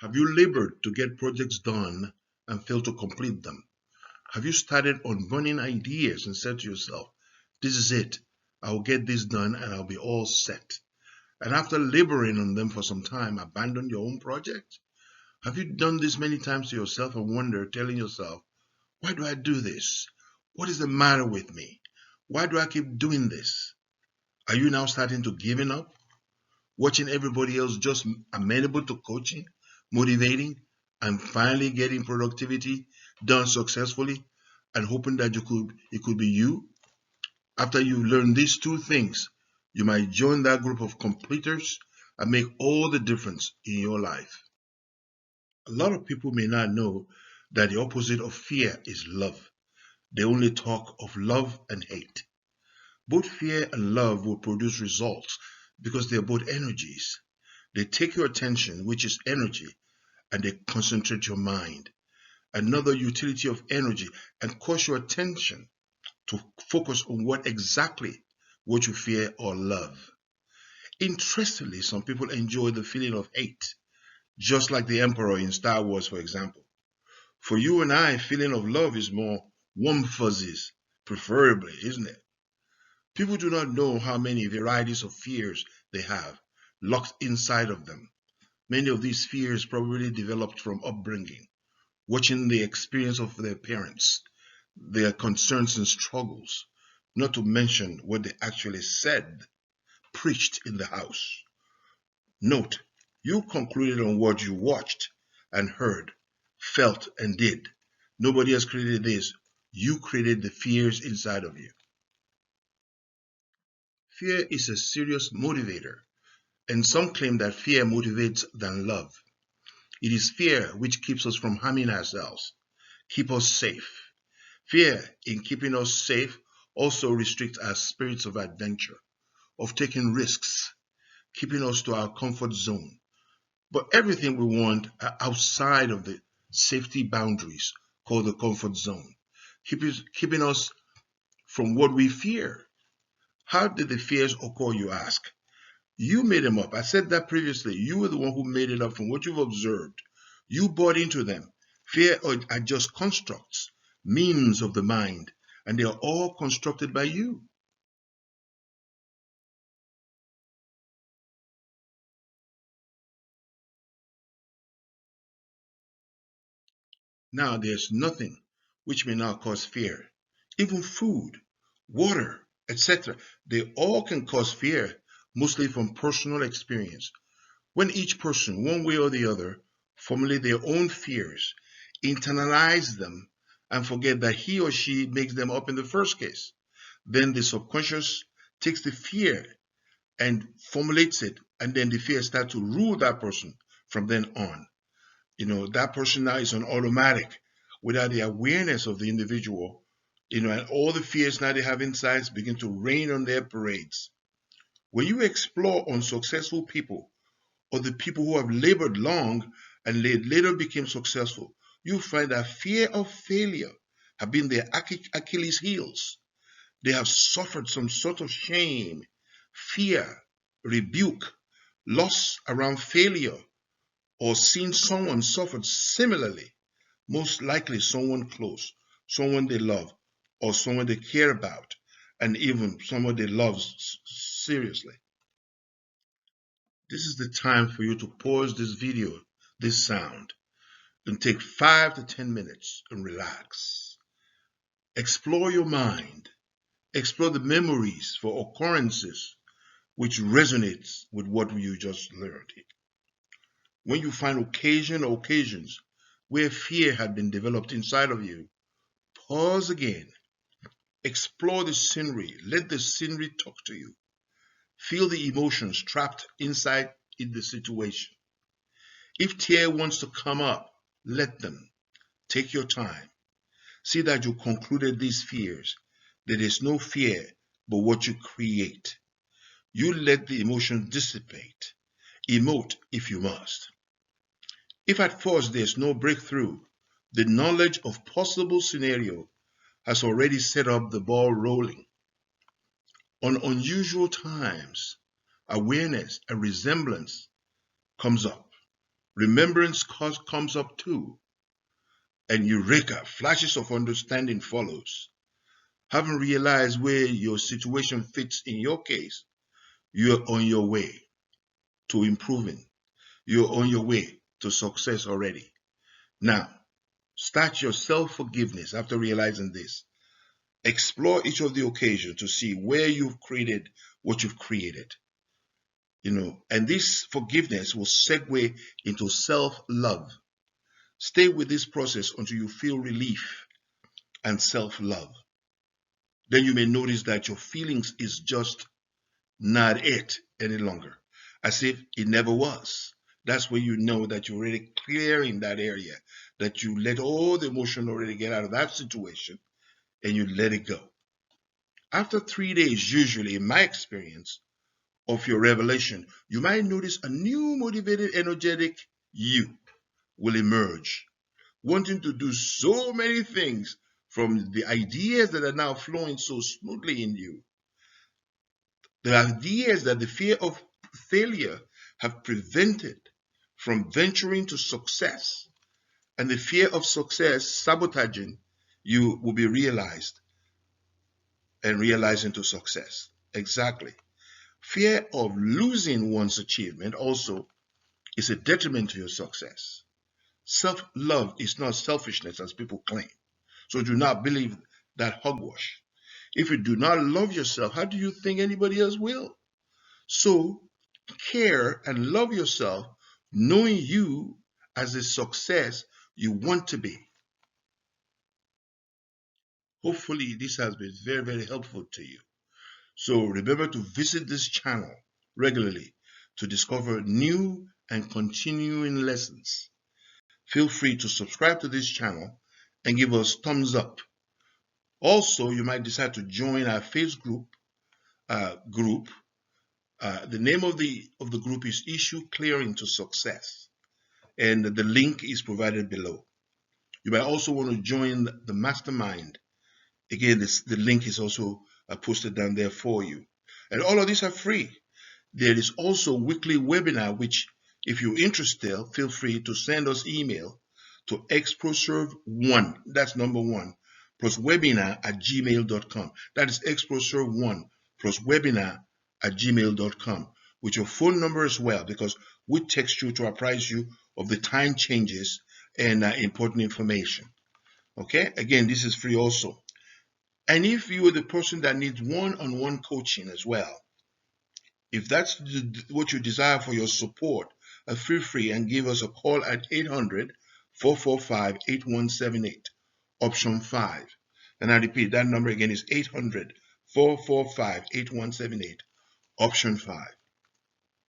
Have you labored to get projects done and failed to complete them? Have you started on burning ideas and said to yourself, this is it, I'll get this done and I'll be all set? And after laboring on them for some time, abandon your own project? Have you done this many times to yourself and wonder, telling yourself, why do I do this? What is the matter with me? Why do I keep doing this? Are you now starting to giving up? Watching everybody else just amenable to coaching, motivating, and finally getting productivity done successfully and hoping that it could be you? After you learn these two things, you might join that group of completers and make all the difference in your life. A lot of people may not know that the opposite of fear is love. They only talk of love and hate. Both fear and love will produce results because they are both energies. They take your attention, which is energy, and they concentrate your mind, another utility of energy, and cause your attention to focus on what you fear or love. Interestingly, some people enjoy the feeling of hate, just like the Emperor in Star Wars, for example. For you and I, feeling of love is more warm fuzzies, preferably, isn't it? People do not know how many varieties of fears they have locked inside of them. Many of these fears probably developed from upbringing, watching the experience of their parents, their concerns and struggles, not to mention what they actually said, preached in the house. Note, you concluded on what you watched and heard, felt and did. Nobody else created this. You created the fears inside of you. Fear is a serious motivator, and some claim that fear motivates than love. It is fear which keeps us from harming ourselves, keep us safe. Fear, in keeping us safe, also restricts our spirits of adventure, of taking risks, keeping us to our comfort zone. But everything we want are outside of the safety boundaries called the comfort zone, keeping us from what we fear. How did the fears occur, you ask? You made them up. I said that previously. You were the one who made it up from what you've observed. You bought into them. Fear are just constructs, memes of the mind, and they are all constructed by you. Now, there's nothing which may not cause fear. Even food, water, etc. They all can cause fear, mostly from personal experience. When each person, one way or the other, formulate their own fears, internalize them, and forget that he or she makes them up in the first case, then the subconscious takes the fear and formulates it, and then the fear starts to rule that person from then on. That person now is on automatic without the awareness of the individual, and all the fears now they have inside begin to rain on their parades. When you explore unsuccessful people or the people who have labored long and later became successful, you find that fear of failure have been their Achilles heels. They have suffered some sort of shame, fear, rebuke, loss around failure, or seen someone suffered similarly, most likely someone close, someone they love, or someone they care about, and even someone they love seriously. This is the time for you to pause this video, this sound, and take 5 to 10 minutes and relax. Explore your mind. Explore the memories for occurrences which resonates with what you just learned. When you find occasion or occasions where fear had been developed inside of you, pause again. Explore the scenery. Let the scenery talk to you. Feel the emotions trapped inside in the situation. If tear wants to come up, let them. Take your time. See that you concluded these fears. There is no fear but what you create. You let the emotion dissipate. Emote if you must. If at first there's no breakthrough, the knowledge of possible scenario has already set up the ball rolling. On unusual times, awareness and resemblance comes up. Remembrance comes up too, and eureka, flashes of understanding follows. Having realized where your situation fits in your case, you're on your way to improving. You're on your way to success already. Now, start your self-forgiveness after realizing this. Explore each of the occasions to see where you've created what you've created. And this forgiveness will segue into self-love. Stay with this process until you feel relief and self-love. Then you may notice that your feelings is just not it any longer, as if it never was. That's when you know that you're already clearing that area, that you let all the emotion already get out of that situation and you let it go. After 3 days, usually in my experience, of your revelation, you might notice a new motivated, energetic you will emerge, wanting to do so many things from the ideas that are now flowing so smoothly in you. The ideas that the fear of failure have prevented from venturing to success, and the fear of success sabotaging you will be realized and realizing to success. Exactly. Fear of losing one's achievement also is a detriment to your success. Self-love is not selfishness as people claim. So do not believe that hogwash. If you do not love yourself, how do you think anybody else will? So care and love yourself, knowing you as a success you want to be. Hopefully this has been very, very helpful to you. So remember to visit this channel regularly to discover new and continuing lessons. Feel free to subscribe to this channel and give us thumbs up. Also, you might decide to join our Facebook group. The name of the group is Issue Clearing to Success, and the link is provided below. You might also want to join the mastermind. Again, the link is also posted down there for you. And all of these are free. There is also a weekly webinar, which if you're interested, feel free to send us email to xproserve1, that's number 1, plus webinar@gmail.com. That is xproserve1 plus webinar@gmail.com with your phone number as well, because we text you to apprise you of the time changes and important information. Okay, again, this is free also. And if you are the person that needs one-on-one coaching as well, if that's what you desire for your support, feel free and give us a call at 800-445-8178, option 5. And I repeat, that number again is 800-445-8178, option 5.